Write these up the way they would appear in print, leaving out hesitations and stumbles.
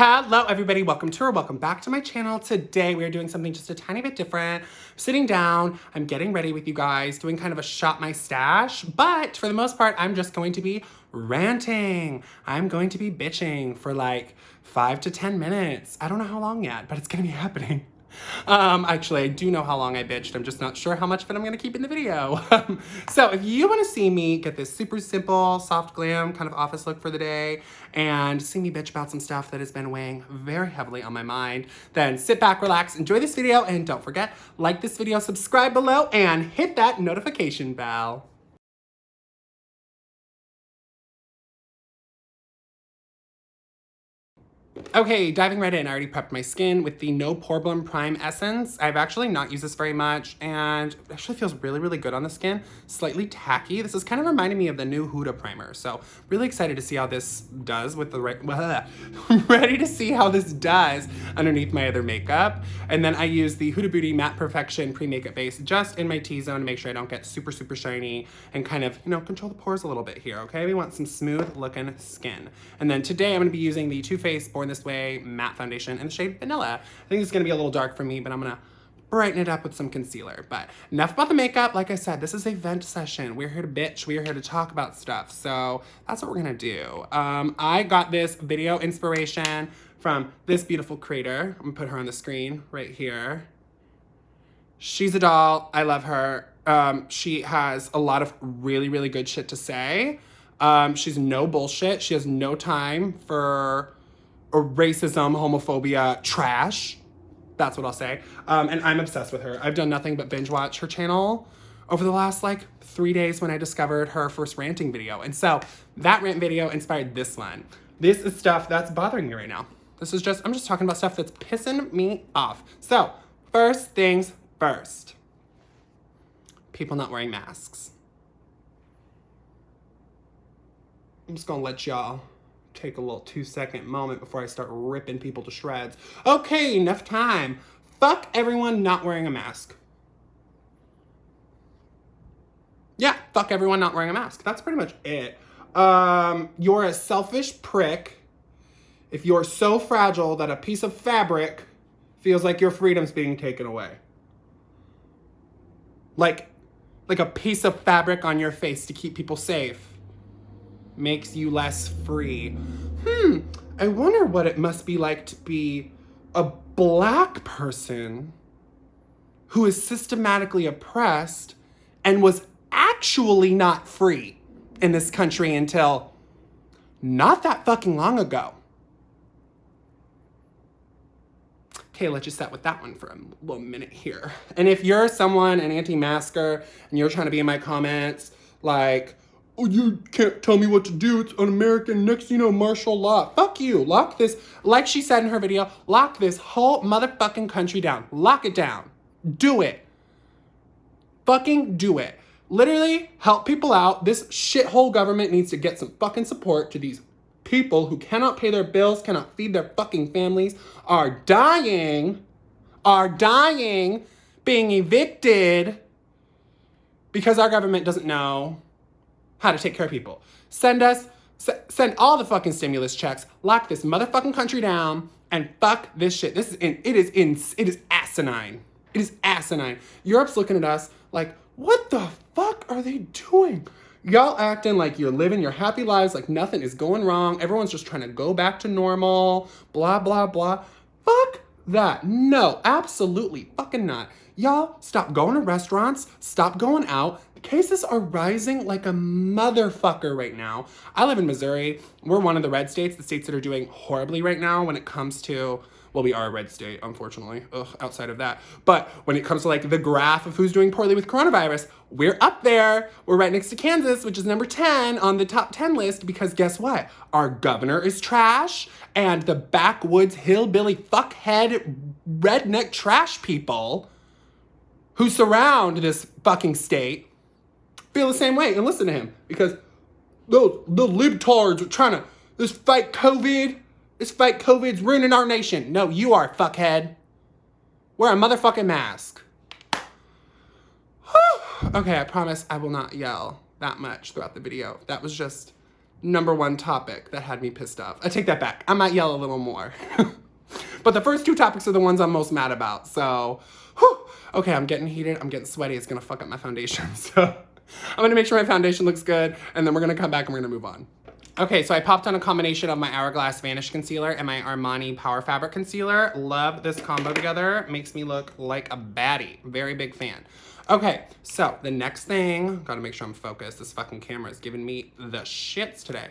Hello everybody, welcome to or welcome back to my channel. Today we are doing something just a tiny bit different. I'm sitting down, I'm getting ready with you guys, doing kind of a shop my stash, but for the most part, I'm just going to be ranting. I'm going to be bitching for like 5 to 10 minutes. I don't know how long yet, but it's gonna be happening. Actually, I do know how long I bitched. I'm just not sure how much of it I'm gonna keep in the video. So if you wanna see me get this super simple, soft glam kind of office look for the day and see me bitch about some stuff that has been weighing very heavily on my mind, then sit back, relax, enjoy this video, and don't forget, like this video, subscribe below, and hit that notification bell. Okay, diving right in, I already prepped my skin with the No Problem Prime Essence. I've actually not used this very much, and it actually feels really, really good on the skin. Slightly tacky. This is kind of reminding me of the new Huda primer, so really excited to see how this does with the ready to see how this does underneath my other makeup. And then I use the Huda Beauty Matte Perfection Pre-Makeup Base just in my T-zone to make sure I don't get super, super shiny and kind of, you know, control the pores a little bit here, okay? We want some smooth looking skin. And then today I'm gonna be using the Too Faced Born This Way matte foundation in the shade Vanilla. I think it's gonna be a little dark for me, but I'm gonna brighten it up with some concealer. But enough about the makeup. Like I said, this is a vent session. We're here to bitch. We are here to talk about stuff. So that's what we're gonna do. I got this video inspiration from this beautiful creator. I'm gonna put her on the screen right here. She's a doll. I love her. She has a lot of really, really good shit to say. She's no bullshit. She has no time for racism, homophobia, trash. That's what I'll say. And I'm obsessed with her. I've done nothing but binge watch her channel over the last like 3 days when I discovered her first ranting video. And so that rant video inspired this one. This is stuff that's bothering me right now. I'm just talking about stuff that's pissing me off. So first things first, people not wearing masks. I'm just gonna let y'all take a little 2-second moment before I start ripping people to shreds. Okay, enough time. Fuck everyone not wearing a mask. Yeah, fuck everyone not wearing a mask. That's pretty much it. You're a selfish prick if you're so fragile that a piece of fabric feels like your freedom's being taken away. Like a piece of fabric on your face to keep people safe makes you less free. I wonder what it must be like to be a black person who is systematically oppressed and was actually not free in this country until not that fucking long ago. Okay, let's just sit with that one for a little minute here. And if you're someone, an anti-masker, and you're trying to be in my comments like, oh, you can't tell me what to do, it's un-American, next you know, martial law. Fuck you, lock this, like she said in her video, lock this whole motherfucking country down. Lock it down. Do it. Fucking do it. Literally, help people out. This shithole government needs to get some fucking support to these people who cannot pay their bills, cannot feed their fucking families, are dying, being evicted because our government doesn't know how to take care of people. Send all the fucking stimulus checks, lock this motherfucking country down, and fuck this shit. It is asinine. It is asinine. Europe's looking at us like, what the fuck are they doing? Y'all acting like you're living your happy lives, like nothing is going wrong. Everyone's just trying to go back to normal, blah, blah, blah. Fuck that. No, absolutely fucking not. Y'all, stop going to restaurants, stop going out. Cases are rising like a motherfucker right now. I live in Missouri. We're one of the red states, the states that are doing horribly right now when it comes to, well, we are a red state, unfortunately, outside of that. But when it comes to like the graph of who's doing poorly with coronavirus, we're up there. We're right next to Kansas, which is number 10 on the top 10 list because guess what? Our governor is trash and the backwoods hillbilly fuckhead redneck trash people who surround this fucking state feel the same way and listen to him because the libtards are trying to, this fake COVID's ruining our nation. No, you are, fuckhead. Wear a motherfucking mask. Okay, I promise I will not yell that much throughout the video. That was just #1 topic that had me pissed off. I take that back. I might yell a little more. But the first 2 topics are the ones I'm most mad about. So, whew. Okay, I'm getting heated. I'm getting sweaty. It's gonna fuck up my foundation. So I'm gonna make sure my foundation looks good, and then we're gonna come back and we're gonna move on. Okay, so I popped on a combination of my Hourglass Vanish Concealer and my Armani Power Fabric Concealer. Love this combo together. Makes me look like a baddie. Very big fan. Okay, so the next thing, gotta make sure I'm focused. This fucking camera is giving me the shits today.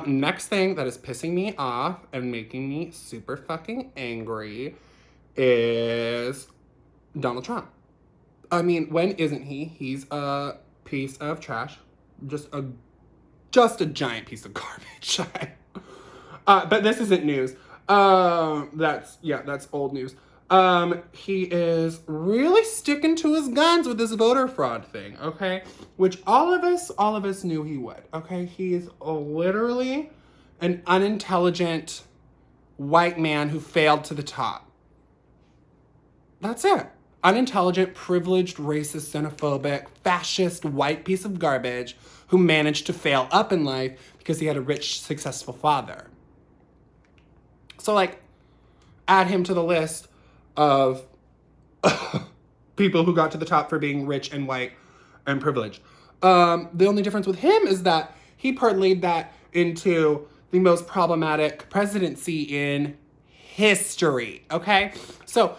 Next thing that is pissing me off and making me super fucking angry is Donald Trump. I mean, when isn't he? He's a piece of trash. Just a giant piece of garbage. But this isn't news. That's old news. He is really sticking to his guns with this voter fraud thing, okay? Which all of us knew he would, okay? He's literally an unintelligent white man who failed to the top. That's it. Unintelligent, privileged, racist, xenophobic, fascist, white piece of garbage who managed to fail up in life because he had a rich, successful father. So, like, add him to the list of people who got to the top for being rich and white and privileged. The only difference with him is that he parlayed that into the most problematic presidency in history, okay? So,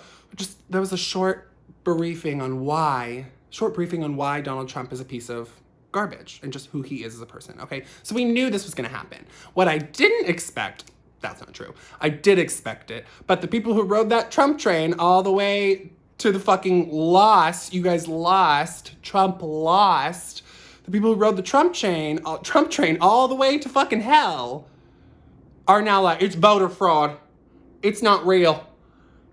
there was a short briefing on why Donald Trump is a piece of garbage and just who he is as a person, okay? So we knew this was gonna happen. What I didn't expect, that's not true. I did expect it, but the people who rode that Trump train all the way to the fucking loss, you guys lost, Trump lost, the people who rode the Trump train all the way to fucking hell are now like, it's voter fraud. It's not real.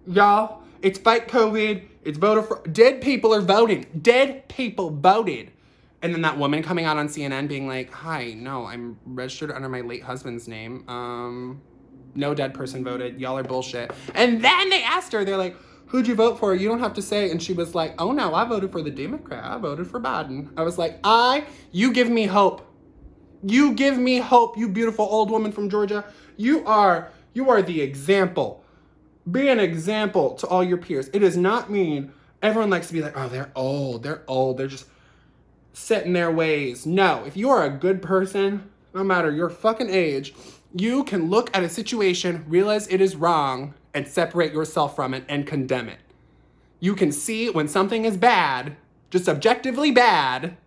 Y'all, it's fake COVID. It's voter fraud. Dead people are voting. Dead people voted. And then that woman coming out on CNN being like, hi, no, I'm registered under my late husband's name. No dead person voted. Y'all are bullshit. And then they asked her, they're like, who'd you vote for? You don't have to say. And she was like, oh no, I voted for the Democrat. I voted for Biden. I was like, you give me hope. You give me hope, you beautiful old woman from Georgia. You are the example. Be an example to all your peers. It does not mean everyone likes to be like, oh, they're old. They're just set in their ways. No, if you are a good person, no matter your fucking age, you can look at a situation, realize it is wrong, and separate yourself from it and condemn it. You can see when something is bad, just objectively bad,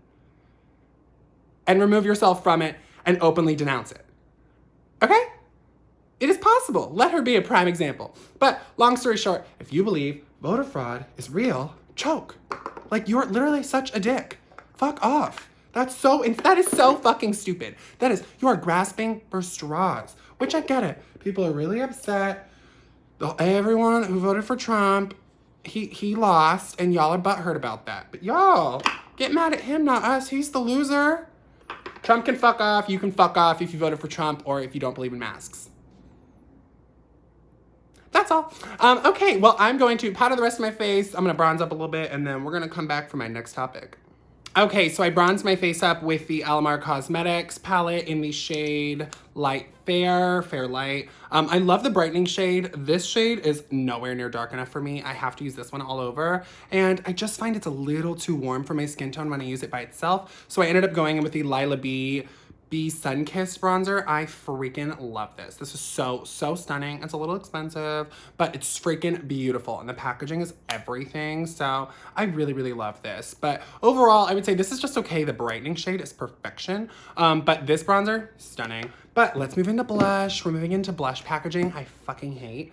and remove yourself from it and openly denounce it. Okay? It is possible. Let her be a prime example. But long story short, if you believe voter fraud is real, choke. Like, you're literally such a dick. Fuck off. That is so fucking stupid. You are grasping for straws, which I get it. People are really upset. Everyone who voted for Trump, he lost, and y'all are butthurt about that. But y'all, get mad at him, not us. He's the loser. Trump can fuck off. You can fuck off if you voted for Trump or if you don't believe in masks. That's all. Okay, well, I'm going to powder the rest of my face. I'm going to bronze up a little bit, and then we're going to come back for my next topic. Okay, so I bronzed my face up with the Alamar Cosmetics palette in the shade Light Fair Light. I love the brightening shade. This shade is nowhere near dark enough for me. I have to use this one all over. And I just find it's a little too warm for my skin tone when I use it by itself. So I ended up going in with the Lila B Sunkissed bronzer. I freaking love this. This is so stunning. It's a little expensive, but it's freaking beautiful. And the packaging is everything. So I really love this. But overall, I would say this is just okay. The brightening shade is perfection. But this bronzer, stunning. But let's move into blush. We're moving into blush packaging. I fucking hate.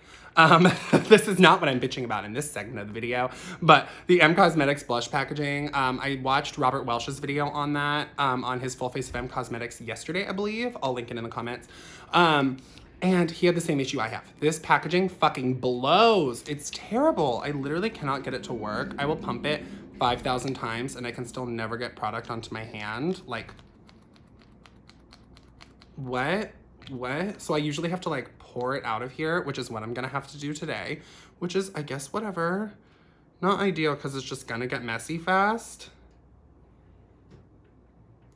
This is not what I'm bitching about in this segment of the video, but the M Cosmetics blush packaging. I watched Robert Welsh's video on that, on his Full Face of M Cosmetics yesterday, I believe. I'll link it in the comments. And he had the same issue I have. This packaging fucking blows. It's terrible. I literally cannot get it to work. I will pump it 5,000 times and I can still never get product onto my hand. Like, what? So I usually have to like pour it out of here, which is what I'm gonna have to do today, which is, I guess, whatever. Not ideal because it's just gonna get messy fast.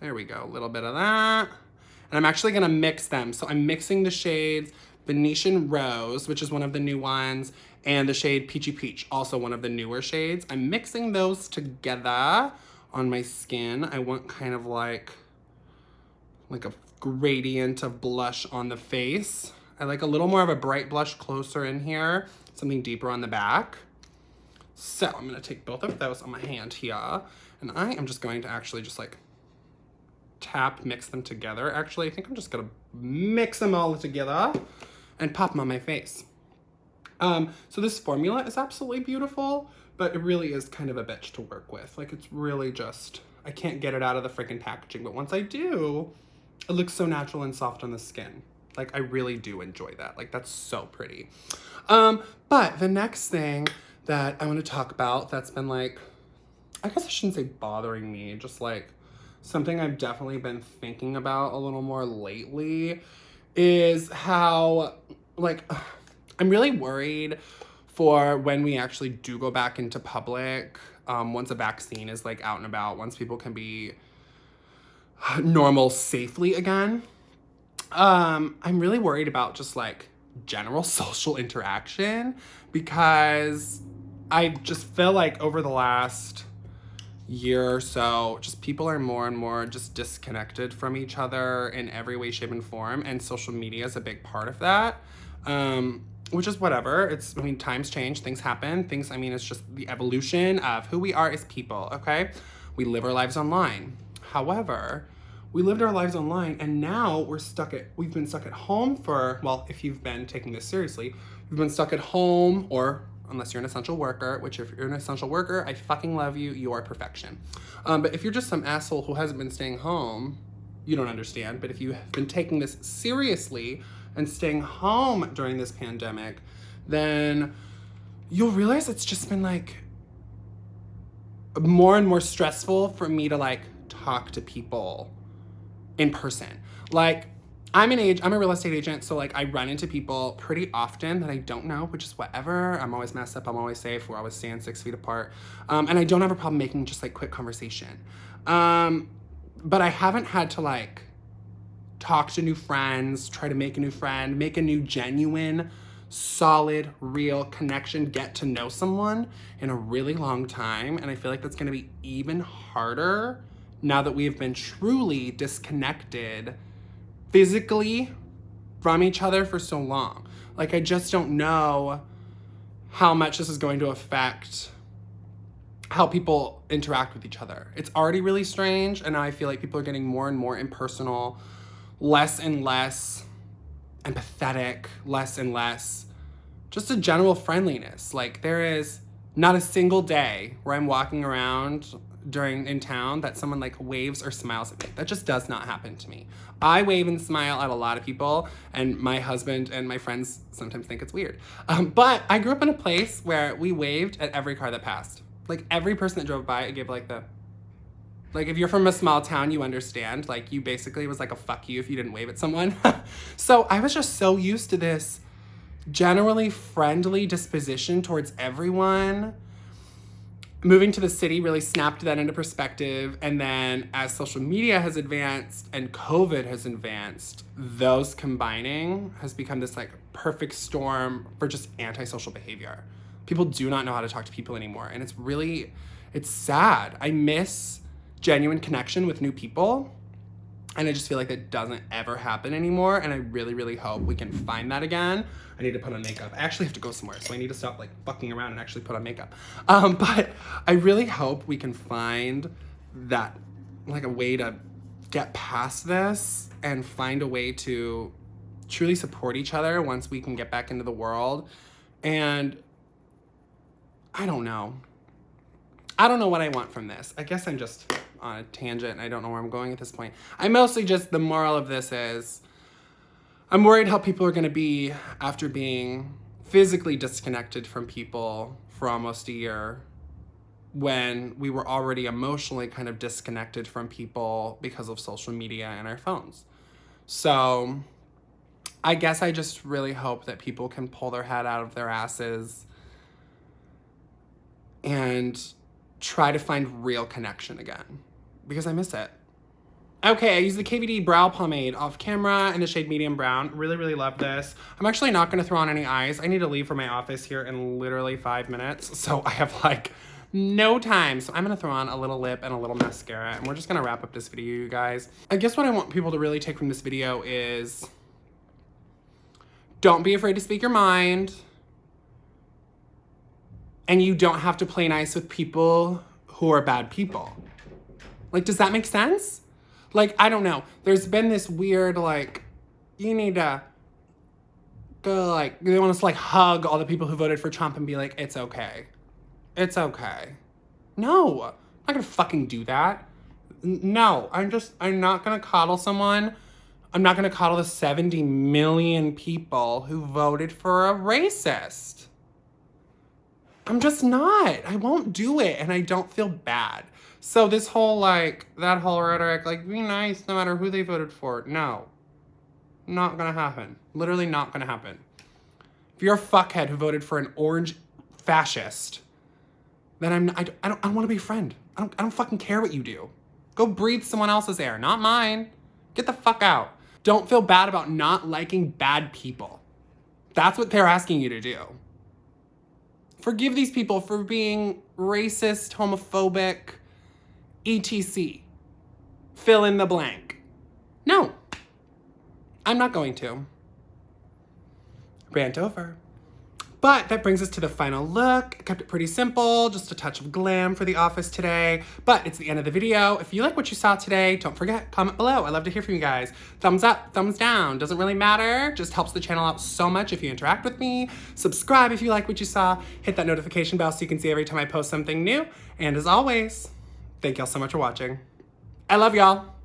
There we go, a little bit of that. And I'm actually gonna mix them. So I'm mixing the shades Venetian Rose, which is one of the new ones, and the shade Peachy Peach, also one of the newer shades. I'm mixing those together on my skin. I want kind of like a gradient of blush on the face. I like a little more of a bright blush closer in here, something deeper on the back. So I'm gonna take both of those on my hand here, and I am just going to actually just like mix them together. Actually, I think I'm just gonna mix them all together and pop them on my face. So this formula is absolutely beautiful, but it really is kind of a bitch to work with. Like, it's really just, I can't get it out of the freaking packaging, but once I do, it looks so natural and soft on the skin. Like, I really do enjoy that. Like, that's so pretty. But the next thing that I want to talk about that's been like, I guess I shouldn't say bothering me, just like something I've definitely been thinking about a little more lately is how, like, I'm really worried for when we actually do go back into public, once a vaccine is like out and about, once people can be normal safely again. I'm really worried about just like general social interaction, because I just feel like over the last year or so, just people are more and more just disconnected from each other in every way, shape, and form, and social media is a big part of that. Which is whatever. I mean, times change, things happen, it's just the evolution of who we are as people, okay? We live our lives online. However, we lived our lives online, and now we've been stuck at home for, well, if you've been taking this seriously, you've been stuck at home, or unless you're an essential worker, which if you're an essential worker, I fucking love you, you are perfection. But if you're just some asshole who hasn't been staying home, you don't understand. But if you have been taking this seriously and staying home during this pandemic, then you'll realize it's just been like more and more stressful for me to like talk to people in person. Like, I'm a real estate agent, so like I run into people pretty often that I don't know, which is whatever. I'm always messed up, I'm always safe, we're always staying 6 feet apart. And I don't have a problem making just like quick conversation. But I haven't had to like talk to new friends, try to make a new friend, make a new genuine, solid, real connection, get to know someone in a really long time. And I feel like that's gonna be even harder now that we have been truly disconnected physically from each other for so long. Like, I just don't know how much this is going to affect how people interact with each other. It's already really strange, and now I feel like people are getting more and more impersonal, less and less empathetic, less and less just a general friendliness. Like, there is not a single day where I'm walking around in town that someone like waves or smiles at me. That just does not happen to me. I wave and smile at a lot of people, and my husband and my friends sometimes think it's weird. But I grew up in a place where we waved at every car that passed. Like, every person that drove by, I gave like if you're from a small town, you understand. Like, you basically was like a fuck you if you didn't wave at someone. So I was just so used to this generally friendly disposition towards everyone. Moving to the city really snapped that into perspective. And then as social media has advanced and COVID has advanced, those combining has become this like perfect storm for just antisocial behavior. People do not know how to talk to people anymore. And it's sad. I miss genuine connection with new people. And I just feel like that doesn't ever happen anymore. And I really, really hope we can find that again. I need to put on makeup. I actually have to go somewhere, so I need to stop like fucking around and actually put on makeup. But I really hope we can find that, like, a way to get past this and find a way to truly support each other once we can get back into the world. And I don't know what I want from this. I guess I'm just on a tangent and I don't know where I'm going at this point. I mostly just, the moral of this is, I'm worried how people are gonna be after being physically disconnected from people for almost a year, when we were already emotionally kind of disconnected from people because of social media and our phones. So I guess I just really hope that people can pull their head out of their asses and try to find real connection again, because I miss it. Okay, I use the KVD brow pomade off camera in the shade medium brown. Really, really love this. I'm actually not gonna throw on any eyes. I need to leave for my office here in literally 5 minutes. So I have like no time. So I'm gonna throw on a little lip and a little mascara, and we're just gonna wrap up this video, you guys. I guess what I want people to really take from this video is don't be afraid to speak your mind. And you don't have to play nice with people who are bad people. Like, does that make sense? Like, I don't know. There's been this weird, like, you need to go, like, they want us to, like, hug all the people who voted for Trump and be like, it's okay. It's okay. No, I'm not gonna fucking do that. No, I'm not gonna coddle someone. I'm not gonna coddle the 70 million people who voted for a racist. I'm just not. I won't do it, and I don't feel bad. So this whole, like, that whole rhetoric, like, be nice no matter who they voted for. No. Not gonna happen. Literally not gonna happen. If you're a fuckhead who voted for an orange fascist, then I don't want to be a friend. I don't fucking care what you do. Go breathe someone else's air, not mine. Get the fuck out. Don't feel bad about not liking bad people. That's what they're asking you to do. Forgive these people for being racist, homophobic, etc. Fill in the blank. No, I'm not going to. Rant over. But that brings us to the final look. I kept it pretty simple, just a touch of glam for the office today. But it's the end of the video. If you like what you saw today, don't forget, comment below. I love to hear from you guys. Thumbs up, thumbs down, doesn't really matter. Just helps the channel out so much if you interact with me. Subscribe if you like what you saw. Hit that notification bell so you can see every time I post something new. And as always, thank y'all so much for watching. I love y'all.